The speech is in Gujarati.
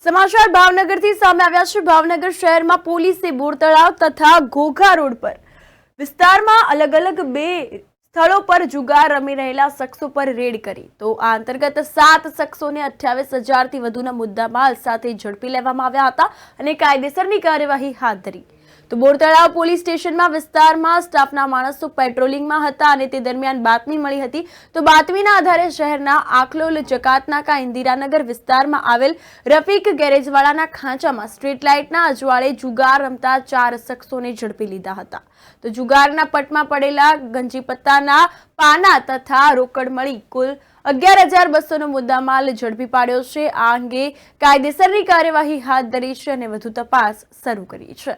સમાચાર ભાવનગરથી સામે આવ્યા છે। ભાવનગર શહેરમાં પોલીસે બોર તળાવ તથા ઘોઘા રોડ પર વિસ્તારમાં અલગ-અલગ બે સ્થળો પર જુગાર રમી રહેલા શખ્સો પર રેડ કરી તો આ અંતર્ગત 7 શખ્સોને 28,000 થી વધુના મુદ્દામાલ સાથે ઝડપી લેવામાં આવ્યા હતા અને કાયદેસરની કાર્યવાહી હાથ ધરી। તો બોર તળાવ પોલીસ સ્ટેશનમાં વિસ્તારમાં સ્ટાફના માણસો પેટ્રોલિંગમાં હતા અને તે દરમિયાન બાતમી મળી હતી। તો બાતમીના આધારે શહેરના આખલોલ જકાતનાકા ઇન્દિરાનગર વિસ્તારમાં આવેલ રફીક ગેરેજવાળાના ખાંચામાં સ્ટ્રીટ લાઇટના અજવાળે જુગાર રમતા 4 શખ્સોને ઝડપી લીધા હતા। તો જુગારના પટમાં પડેલા ગંજીપત્તાના પાના તથા રોકડ મળી કુલ 11,200નો મુદ્દામાલ ઝડપી પાડ્યો છે। આ અંગે કાયદેસરની કાર્યવાહી હાથ ધરી છે અને વધુ તપાસ શરૂ કરી છે।